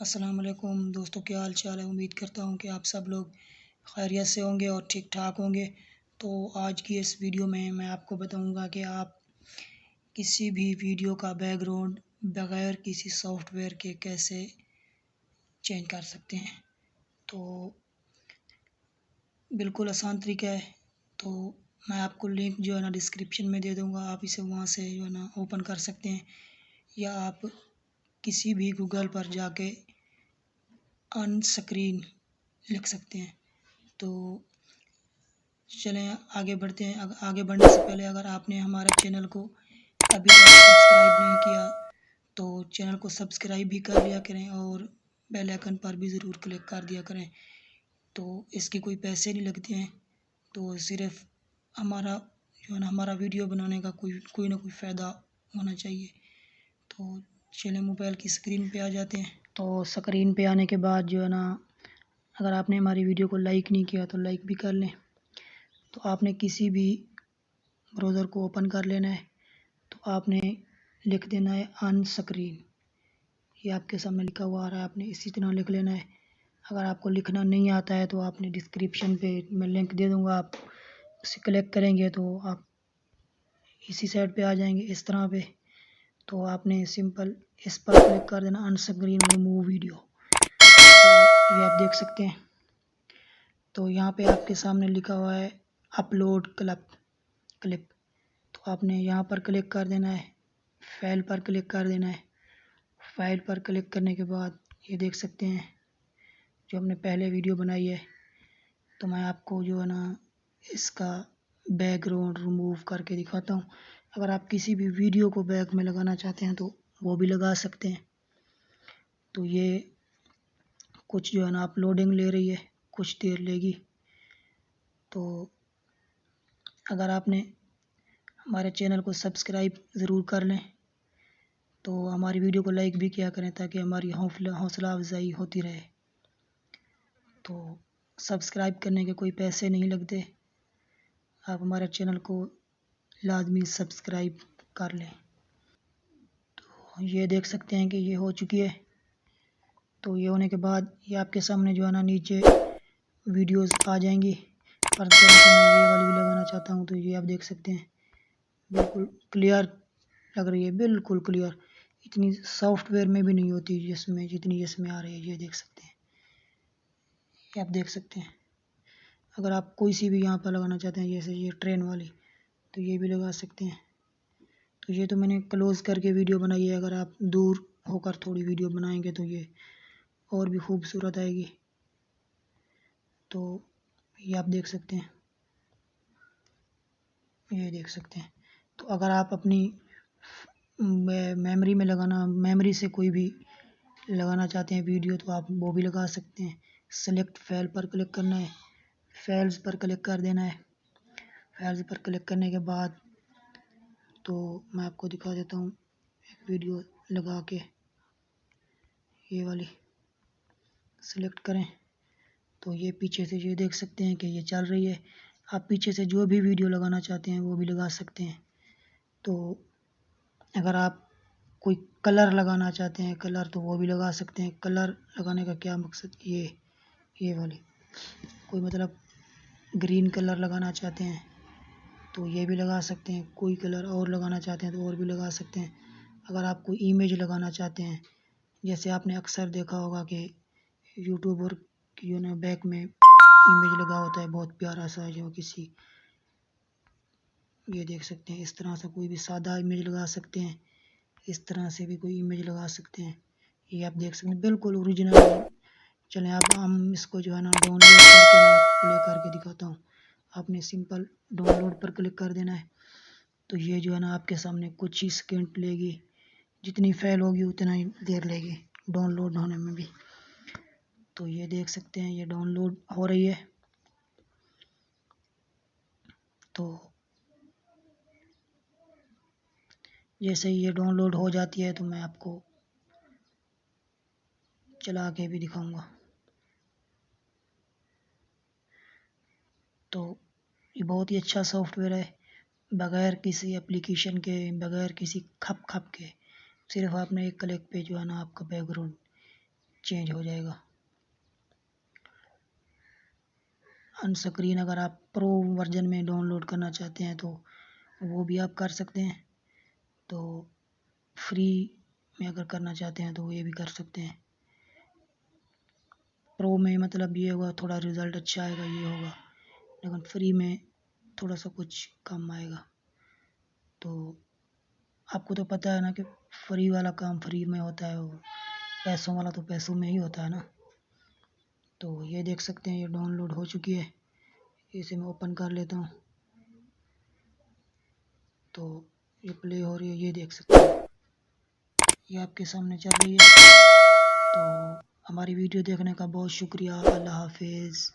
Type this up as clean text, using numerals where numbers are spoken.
अस्सलाम वालेकुम दोस्तों, क्या हाल चाल है। उम्मीद करता हूँ कि आप सब लोग खैरियत से होंगे और ठीक ठाक होंगे। तो आज की इस वीडियो में मैं आपको बताऊँगा कि आप किसी भी वीडियो का बैकग्राउंड बगैर किसी सॉफ्टवेयर के कैसे चेंज कर सकते हैं। तो बिल्कुल आसान तरीका है। तो मैं आपको लिंक जो है ना डिस्क्रिप्शन में दे दूँगा, आप इसे वहाँ से जो है ना ओपन कर सकते हैं, या आप किसी भी गूगल पर जाके ऑन स्क्रीन लिख सकते हैं। तो चलें आगे बढ़ते हैं। आगे बढ़ने से पहले अगर आपने हमारे चैनल को अभी तक सब्सक्राइब नहीं किया तो चैनल को सब्सक्राइब भी कर लिया करें और बेल आइकन पर भी ज़रूर क्लिक कर दिया करें। तो इसके कोई पैसे नहीं लगते हैं, तो सिर्फ हमारा जो है ना हमारा वीडियो बनाने का कोई ना कोई फ़ायदा होना चाहिए। तो चलें मोबाइल की स्क्रीन पे आ जाते हैं। तो स्क्रीन पे आने के बाद जो है ना, अगर आपने हमारी वीडियो को लाइक नहीं किया तो लाइक भी कर लें। तो आपने किसी भी ब्राउज़र को ओपन कर लेना है। तो आपने लिख देना है ऑन स्क्रीन, ये आपके सामने लिखा हुआ आ रहा है, आपने इसी तरह लिख लेना है। अगर आपको लिखना नहीं आता है तो आपने डिस्क्रिप्शन पे मैं लिंक दे दूँगा, आप उसे क्लिक करेंगे तो आप इसी साइड पे आ जाएंगे इस तरह पे। तो आपने सिंपल इस पर क्लिक कर देना, ऑन स्क्रीन रिमूव वीडियो। तो ये आप देख सकते हैं। तो यहाँ पे आपके सामने लिखा हुआ है अपलोड क्लिप। तो आपने यहाँ पर क्लिक कर देना है, फाइल पर क्लिक कर देना है। फाइल पर क्लिक करने के बाद ये देख सकते हैं जो हमने पहले वीडियो बनाई है। तो मैं आपको जो है ना इसका बैकग्राउंड रिमूव करके दिखाता हूँ। अगर आप किसी भी वीडियो को बैक में लगाना चाहते हैं तो वो भी लगा सकते हैं। तो ये कुछ जो है ना अपलोडिंग ले रही है, कुछ देर लेगी। तो अगर आपने हमारे चैनल को सब्सक्राइब ज़रूर कर लें, तो हमारी वीडियो को लाइक भी किया करें ताकि हमारी हौसला अफजाई होती रहे। तो सब्सक्राइब करने के कोई पैसे नहीं लगते, आप हमारे चैनल को लाजमी सब्सक्राइब कर लें। तो ये देख सकते हैं कि ये हो चुकी है। तो ये होने के बाद ये आपके सामने जो है ना नीचे वीडियोस आ जाएंगी, पर मैं ये वाली भी लगाना चाहता हूँ। तो ये आप देख सकते हैं बिल्कुल क्लियर लग रही है, बिल्कुल क्लियर। इतनी सॉफ्टवेयर में भी नहीं होती जिसमें जितनी इसमें आ रही है, ये देख सकते हैं। ये आप देख सकते हैं। अगर आप कोई सी भी यहाँ पर लगाना चाहते हैं, जैसे ये ट्रेन वाली, तो ये भी लगा सकते हैं। तो ये तो मैंने क्लोज़ करके वीडियो बनाई है, अगर आप दूर होकर थोड़ी वीडियो बनाएंगे तो ये और भी खूबसूरत आएगी। तो ये आप देख सकते हैं, ये देख सकते हैं। तो अगर आप अपनी मेमोरी से कोई भी लगाना चाहते हैं वीडियो तो आप वो भी लगा सकते हैं। सेलेक्ट फाइल पर क्लिक करना है, फाइल्स पर क्लिक कर देना है। फाइल्स पर क्लिक करने के बाद तो मैं आपको दिखा देता हूँ एक वीडियो लगा के। ये वाली सेलेक्ट करें तो ये पीछे से ये देख सकते हैं कि ये चल रही है। आप पीछे से जो भी वीडियो लगाना चाहते हैं वो भी लगा सकते हैं। तो अगर आप कोई कलर लगाना चाहते हैं कलर, तो वो भी लगा सकते हैं। कलर लगाने का क्या मकसद, ये वाली कोई मतलब ग्रीन कलर लगाना चाहते हैं तो ये भी लगा सकते हैं। कोई कलर और लगाना चाहते हैं तो और भी लगा सकते हैं। अगर आप कोई इमेज लगाना चाहते हैं, जैसे आपने अक्सर देखा होगा कि यूट्यूबर की जो ना बैक में इमेज लगा होता है बहुत प्यारा सा, जो किसी, ये देख सकते हैं। इस तरह से कोई भी सादा इमेज लगा सकते हैं, इस तरह से भी कोई इमेज लगा सकते हैं। ये आप देख सकते हैं बिल्कुल ओरिजिनल। चलें अब हम इसको जो है ना डाउनलोड करके मैं आपको प्ले करके दिखाता हूँ। आपने सिंपल डाउनलोड पर क्लिक कर देना है। तो ये जो है ना आपके सामने कुछ ही सेकंड लेगी, जितनी फाइल होगी उतना ही देर लेगी डाउनलोड होने में भी। तो ये देख सकते हैं ये डाउनलोड हो रही है। तो जैसे ही ये डाउनलोड हो जाती है तो मैं आपको चला के भी दिखाऊंगा। तो ये बहुत ही अच्छा सॉफ्टवेयर है, बगैर किसी एप्लीकेशन के, बगैर किसी खप के, सिर्फ आपने एक क्लिक पे जो है ना आपका बैकग्राउंड चेंज हो जाएगा। अनस्क्रीन अगर आप प्रो वर्जन में डाउनलोड करना चाहते हैं तो वो भी आप कर सकते हैं। तो फ्री में अगर करना चाहते हैं तो ये भी कर सकते हैं। प्रो में मतलब ये होगा थोड़ा रिज़ल्ट अच्छा आएगा, ये होगा, लेकिन फ्री में थोड़ा सा कुछ कम आएगा। तो आपको तो पता है ना कि फ्री वाला काम फ्री में होता है और पैसों वाला तो पैसों में ही होता है ना। तो ये देख सकते हैं ये डाउनलोड हो चुकी है। इसे मैं ओपन कर लेता हूँ तो ये प्ले हो रही है, ये देख सकते हैं, ये आपके सामने चल रही है। तो हमारी वीडियो देखने का बहुत शुक्रिया। अल्लाह हाफिज़।